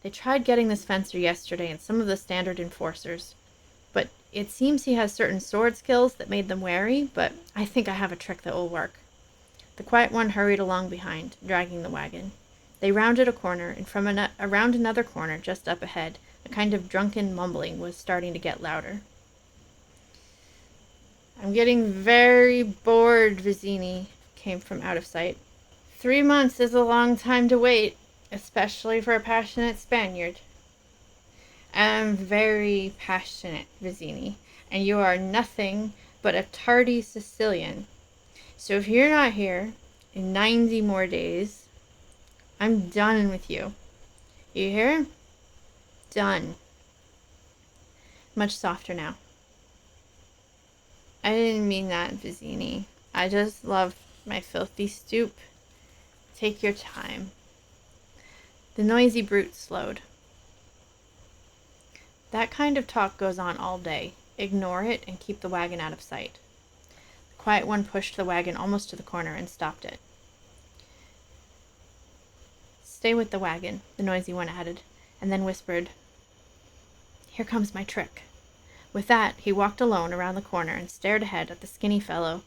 They tried getting this fencer yesterday and some of the standard enforcers, but it seems he has certain sword skills that made them wary, but I think I have a trick that will work. The quiet one hurried along behind, dragging the wagon. They rounded a corner, and from around another corner just up ahead, a kind of drunken mumbling was starting to get louder. "I'm getting very bored, Vizzini," came from out of sight. 3 months is a long time to wait, especially for a passionate Spaniard. I'm very passionate, Vizzini, and you are nothing but a tardy Sicilian. So if you're not here in 90 more days, I'm done with you. You hear? Done. Much softer now. I didn't mean that, Vizzini. I just love my filthy stoop. Take your time. The noisy brute slowed. That kind of talk goes on all day. Ignore it and keep the wagon out of sight. The quiet one pushed the wagon almost to the corner and stopped it. Stay with the wagon, the noisy one added, and then whispered, "Here comes my trick." With that, he walked alone around the corner and stared ahead at the skinny fellow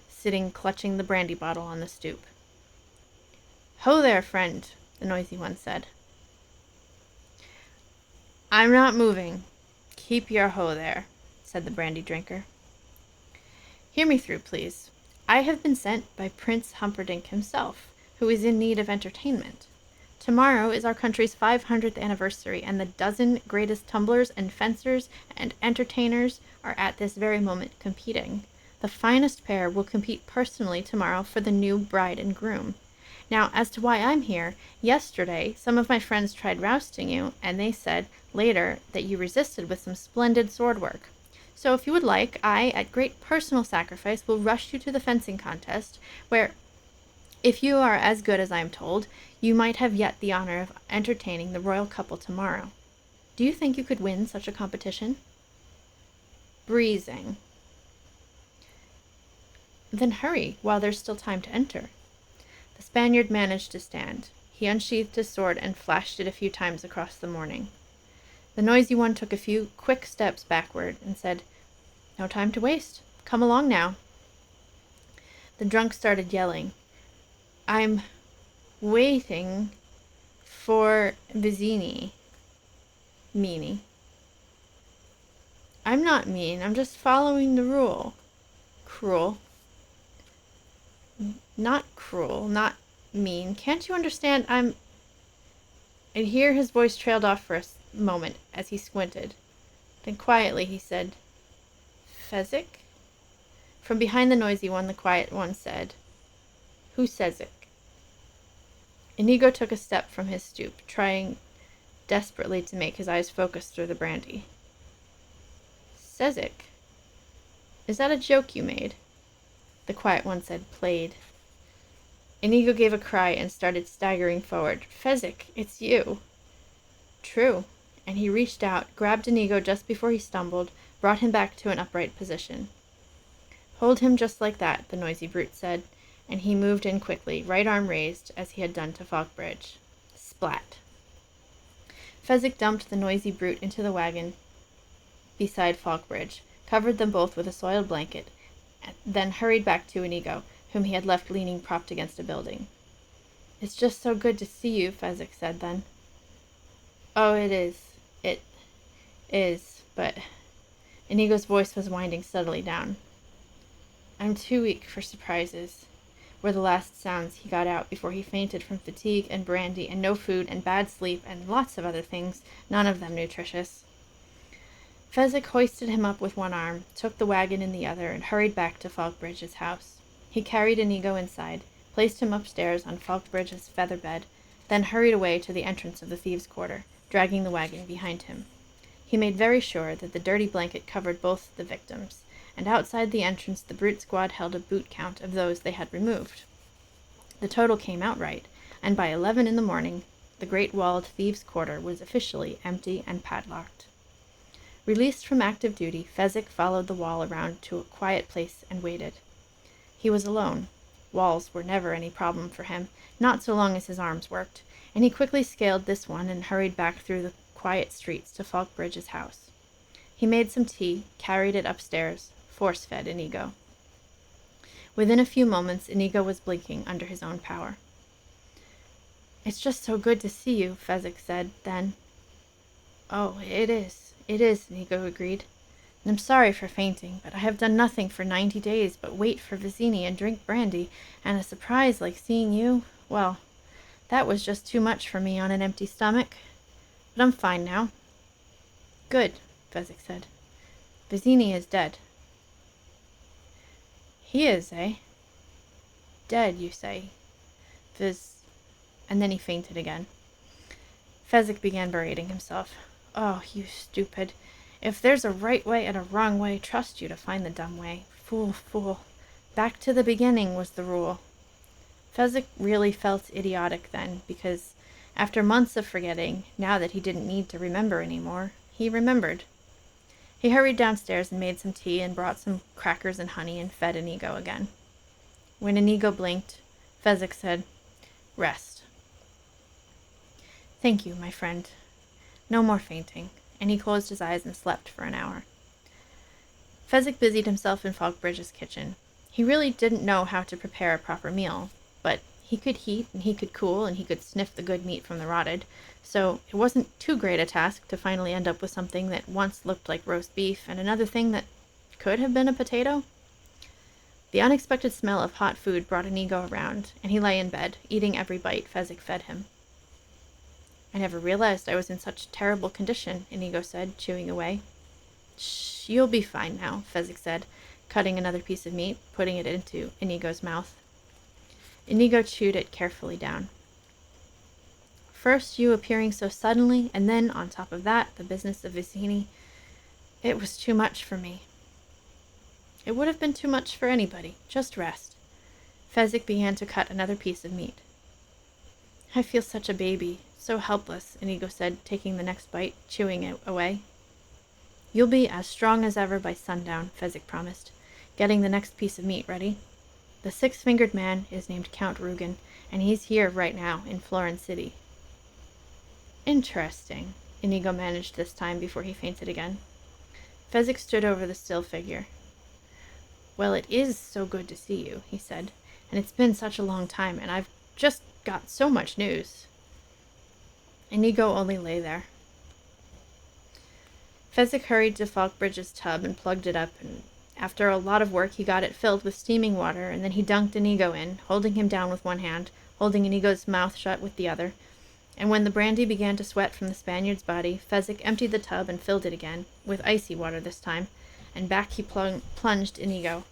sitting clutching the brandy bottle on the stoop. "Ho there, friend," the noisy one said. "I'm not moving. Keep your ho there," said the brandy drinker. "Hear me through, please. I have been sent by Prince Humperdinck himself, who is in need of entertainment. Tomorrow is our country's 500th anniversary, and the dozen greatest tumblers and fencers and entertainers are at this very moment competing. The finest pair will compete personally tomorrow for the new bride and groom. Now, as to why I'm here, yesterday some of my friends tried rousting you, and they said later that you resisted with some splendid sword work. So if you would like, I, at great personal sacrifice, will rush you to the fencing contest, where, if you are as good as I am told, you might have yet the honor of entertaining the royal couple tomorrow. Do you think you could win such a competition?" "Breezing." "Then hurry, while there's still time to enter." The Spaniard managed to stand. He unsheathed his sword and flashed it a few times across the morning. The noisy one took a few quick steps backward and said, "No time to waste. Come along now." The drunk started yelling, "I'm waiting for Vizzini." Meanie. "I'm not mean. I'm just following the rule." Cruel. "Not cruel, not mean. Can't you understand? And here his voice trailed off for a moment as he squinted. Then quietly he said, "Fezzik?" From behind the noisy one, the quiet one said, "Who says it?" Inigo took a step from his stoop, trying desperately to make his eyes focus through the brandy. "Sezik? Is that a joke you made?" The quiet one said, "Played." Inigo gave a cry and started staggering forward. "Fezzik, it's you." "True," and he reached out, grabbed Inigo just before he stumbled, brought him back to an upright position. "Hold him just like that," the noisy brute said, and he moved in quickly, right arm raised, as he had done to Falkbridge. Splat. Fezzik dumped the noisy brute into the wagon beside Falkbridge, covered them both with a soiled blanket, then hurried back to Inigo, whom he had left leaning propped against a building. "It's just so good to see you," Fezzik said then. "Oh, it is, but—" Inigo's voice was winding steadily down. "I'm too weak for surprises," were the last sounds he got out before he fainted from fatigue and brandy and no food and bad sleep and lots of other things, none of them nutritious. Fezzik hoisted him up with one arm, took the wagon in the other, and hurried back to Falkbridge's house. He carried Inigo inside, placed him upstairs on Falkbridge's feather bed, then hurried away to the entrance of the thieves' quarter, dragging the wagon behind him. He made very sure that the dirty blanket covered both the victims, and outside the entrance the brute squad held a boot count of those they had removed. The total came out right, and by 11 in the morning the great walled thieves' quarter was officially empty and padlocked. Released from active duty, Fezzik followed the wall around to a quiet place and waited. He was alone. Walls were never any problem for him, not so long as his arms worked, and he quickly scaled this one and hurried back through the quiet streets to Falkbridge's house. He made some tea, carried it upstairs, force-fed Inigo. Within a few moments, Inigo was blinking under his own power. "It's just so good to see you," Fezzik said then. "Oh, it is, Inigo agreed. "And I'm sorry for fainting, but I have done nothing for 90 days but wait for Vizzini and drink brandy, and a surprise like seeing you, well, that was just too much for me on an empty stomach. But I'm fine now." "Good," Fezzik said. "Vizzini is dead." "He is, eh? Dead, you say? And then he fainted again. Fezzik began berating himself. "Oh, you stupid. If there's a right way and a wrong way, trust you to find the dumb way. Fool, fool. Back to the beginning was the rule." Fezzik really felt idiotic then, because after months of forgetting, now that he didn't need to remember anymore, he remembered. He hurried downstairs and made some tea and brought some crackers and honey and fed Inigo again. When Inigo blinked, Fezzik said, "Rest." "Thank you, my friend. No more fainting," and he closed his eyes and slept for an hour. Fezzik busied himself in Falkbridge's kitchen. He really didn't know how to prepare a proper meal, but he could heat and he could cool and he could sniff the good meat from the rotted, so it wasn't too great a task to finally end up with something that once looked like roast beef and another thing that could have been a potato. The unexpected smell of hot food brought Inigo around, and he lay in bed, eating every bite Fezzik fed him. "I never realized I was in such terrible condition," Inigo said, chewing away. "Shh, you'll be fine now," Fezzik said, cutting another piece of meat, putting it into Inigo's mouth. Inigo chewed it carefully down. "First you appearing so suddenly, and then, on top of that, the business of Vizzini. It was too much for me." "It would have been too much for anybody. Just rest." Fezzik began to cut another piece of meat. "I feel such a baby, so helpless," Inigo said, taking the next bite, chewing it away. "You'll be as strong as ever by sundown," Fezzik promised, getting the next piece of meat ready. "The six-fingered man is named Count Rugen, and he's here right now in Florence City." "Interesting," Inigo managed this time before he fainted again. Fezzik stood over the still figure. "Well, it is so good to see you," he said, "and it's been such a long time, and I've just got so much news." Inigo only lay there. Fezzik hurried to Falkbridge's tub and plugged it up, and after a lot of work he got it filled with steaming water, and then he dunked Inigo in, holding him down with one hand, holding Inigo's mouth shut with the other, and when the brandy began to sweat from the Spaniard's body, Fezzik emptied the tub and filled it again, with icy water this time, and back he plunged Inigo.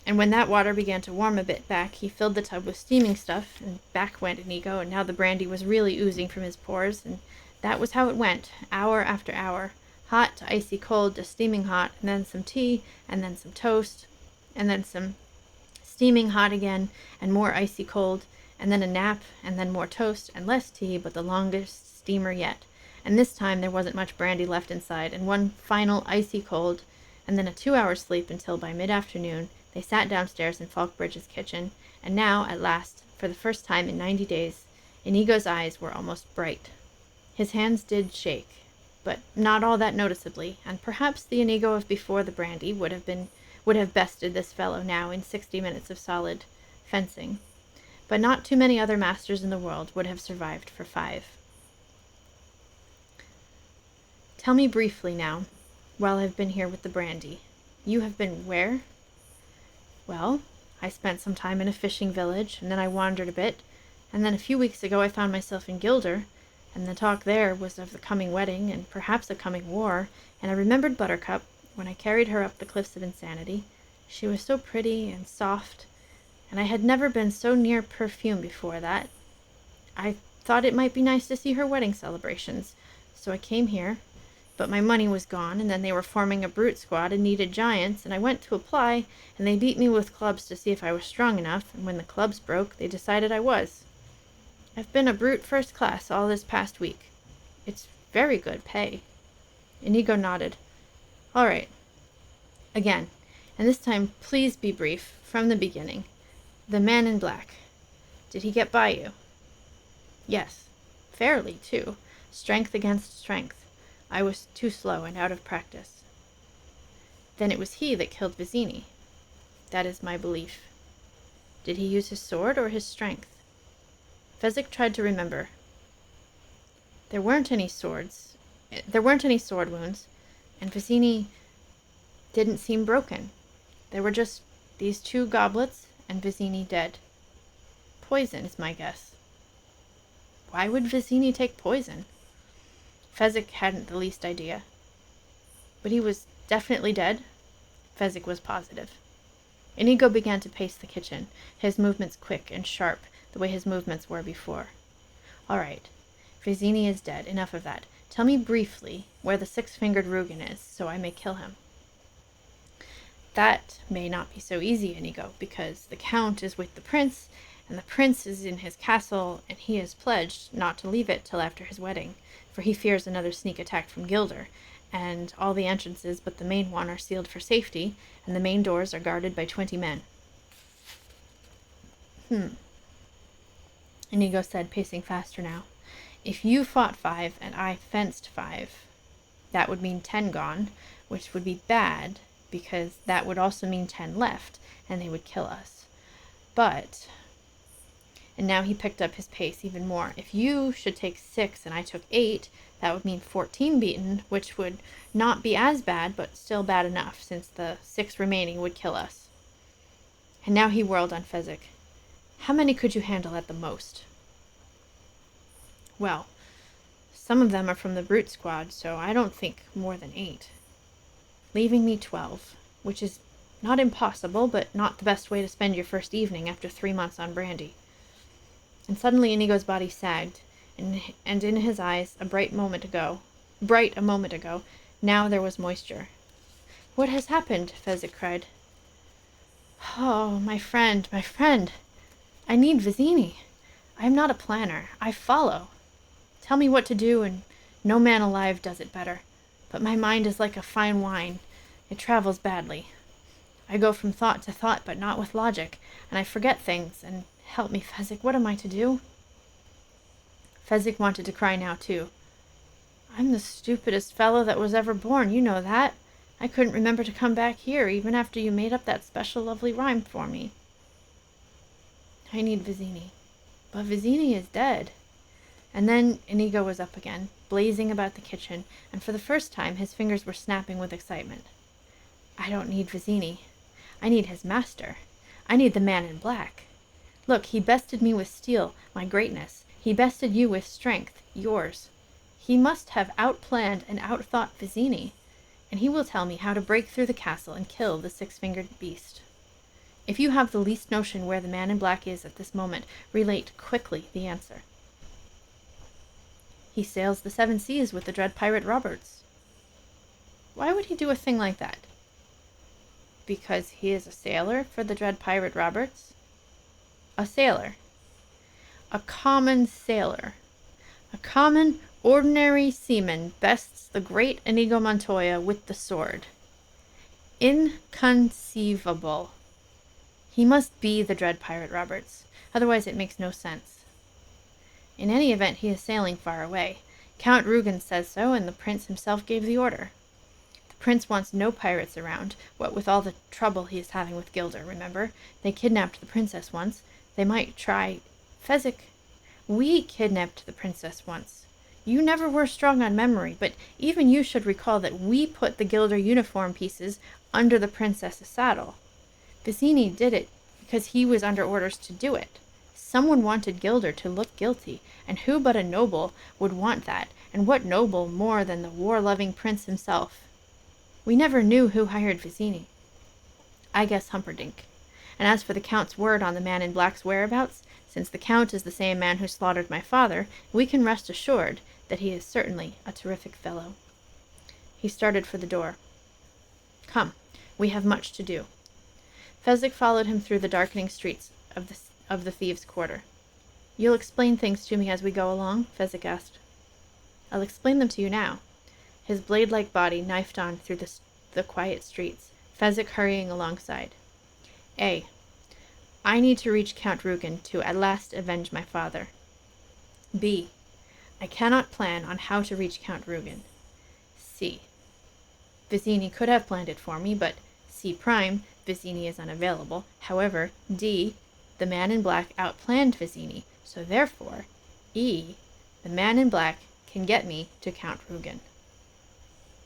And when that water began to warm a bit back, he filled the tub with steaming stuff, and back went Inigo, and now the brandy was really oozing from his pores, and that was how it went, hour after hour, hot to icy cold to steaming hot, and then some tea, and then some toast, and then some steaming hot again, and more icy cold, and then a nap, and then more toast, and less tea, but the longest steamer yet. And this time there wasn't much brandy left inside, and one final icy cold, and then a 2-hour sleep until by mid-afternoon they sat downstairs in Falkbridge's kitchen, and now, at last, for the first time in 90 days, Inigo's eyes were almost bright. His hands did shake, but not all that noticeably, and perhaps the Inigo of before the brandy would have bested this fellow now in 60 minutes of solid fencing. But not too many other masters in the world would have survived for 5. "Tell me briefly now, while I've been here with the brandy. You have been where?" "Well, I spent some time in a fishing village, and then I wandered a bit, and then a few weeks ago I found myself in Gilder, and the talk there was of the coming wedding, and perhaps a coming war, and I remembered Buttercup, when I carried her up the cliffs of insanity. She was so pretty and soft, and I had never been so near perfume before that. I thought it might be nice to see her wedding celebrations, so I came here. But my money was gone, and then they were forming a brute squad and needed giants, and I went to apply, and they beat me with clubs to see if I was strong enough, and when the clubs broke, they decided I was. I've been a brute first class all this past week. It's very good pay." Inigo nodded. "All right. Again, and this time please be brief, from the beginning. The man in black. Did he get by you? Yes. Fairly, too. Strength against strength. I was too slow and out of practice. Then it was he that killed Vizzini. That is my belief. Did he use his sword or his strength? Fezzik tried to remember. There weren't any sword wounds, and Vizzini didn't seem broken. There were just these 2 goblets and Vizzini dead. Poison is my guess. Why would Vizzini take poison? Fezzik hadn't the least idea. But he was definitely dead. Fezzik was positive. Inigo began to pace the kitchen, his movements quick and sharp, the way his movements were before. All right. Vizzini is dead. Enough of that. Tell me briefly where the 6-fingered Rugen is, so I may kill him. That may not be so easy, Inigo, because the Count is with the Prince, and the Prince is in his castle, and he has pledged not to leave it till after his wedding, for he fears another sneak attack from Gilder, and all the entrances but the main one are sealed for safety, and the main doors are guarded by 20 men. Inigo said, pacing faster now. If you fought 5 and I fenced 5, that would mean 10 gone, which would be bad, because that would also mean 10 left, and they would kill us. But, and now he picked up his pace even more, if you should take 6 and I took 8, that would mean 14 beaten, which would not be as bad, but still bad enough, since the 6 remaining would kill us. And now he whirled on Fezzik. How many could you handle at the most? Well, some of them are from the brute squad, so I don't think more than 8. Leaving me 12, which is not impossible, but not the best way to spend your first evening after 3 months on brandy. And suddenly Inigo's body sagged, and in his eyes, bright a moment ago, now there was moisture. What has happened? Fezzik cried. Oh, my friend. I need Vizzini. I am not a planner. I follow. Tell me what to do, and no man alive does it better. But my mind is like a fine wine. It travels badly. I go from thought to thought, but not with logic, and I forget things, and help me, Fezzik, what am I to do? Fezzik wanted to cry now, too. I'm the stupidest fellow that was ever born, you know that. I couldn't remember to come back here, even after you made up that special lovely rhyme for me. I need Vizzini. But Vizzini is dead. And then Inigo was up again, blazing about the kitchen, and for the first time his fingers were snapping with excitement. I don't need Vizzini. I need his master. I need the man in black. Look, he bested me with steel, my greatness. He bested you with strength, yours. He must have outplanned and outthought Vizzini, and he will tell me how to break through the castle and kill the 6-fingered beast. If you have the least notion where the man in black is at this moment, relate quickly the answer. He sails the 7 seas with the dread pirate Roberts. Why would he do a thing like that? Because he is a sailor for the dread pirate Roberts? A sailor. A common sailor. A common, ordinary seaman bests the great Inigo Montoya with the sword. Inconceivable. He must be the dread pirate Roberts, otherwise it makes no sense. In any event, he is sailing far away. Count Rugen says so, and the prince himself gave the order. The prince wants no pirates around, what with all the trouble he is having with Gilder, remember? They kidnapped the princess once. They might try... Fezzik, we kidnapped the princess once. You never were strong on memory, but even you should recall that we put the Gilder uniform pieces under the princess's saddle. Vizzini did it because he was under orders to do it. Someone wanted Gilder to look guilty, and who but a noble would want that, and what noble more than the war-loving prince himself? We never knew who hired Vizzini. I guess Humperdinck. And as for the Count's word on the man in black's whereabouts, since the Count is the same man who slaughtered my father, we can rest assured that he is certainly a terrific fellow. He started for the door. Come, we have much to do. Fezzik followed him through the darkening streets of the thieves' quarter. You'll explain things to me as we go along? Fezzik asked. I'll explain them to you now. His blade-like body knifed on through the quiet streets, Fezzik hurrying alongside. A. I need to reach Count Rugen to at last avenge my father. B. I cannot plan on how to reach Count Rugen. C. Vizzini could have planned it for me, but C prime, Vizzini is unavailable. However, D. The man in black outplanned Vizzini, so therefore, E. The man in black can get me to Count Rugen.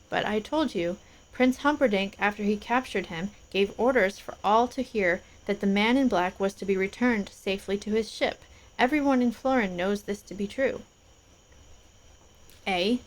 But I told you, Prince Humperdinck, after he captured him, gave orders for all to hear that the man in black was to be returned safely to his ship. Everyone in Florin knows this to be true. A.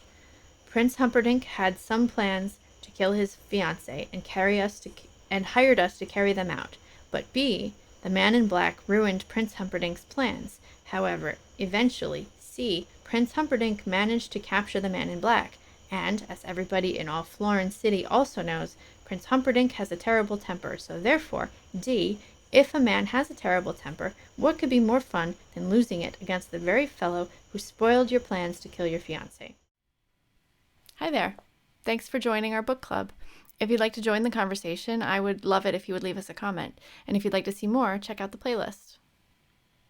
Prince Humperdinck had some plans to kill his fiancée and hired us to carry them out. But B. The man in black ruined Prince Humperdinck's plans. However, eventually, C. Prince Humperdinck managed to capture the man in black. And, as everybody in all Florin City also knows, Prince Humperdinck has a terrible temper, so therefore, D. If a man has a terrible temper, what could be more fun than losing it against the very fellow who spoiled your plans to kill your fiancée? Hi there. Thanks for joining our book club. If you'd like to join the conversation, I would love it if you would leave us a comment. And if you'd like to see more, check out the playlist.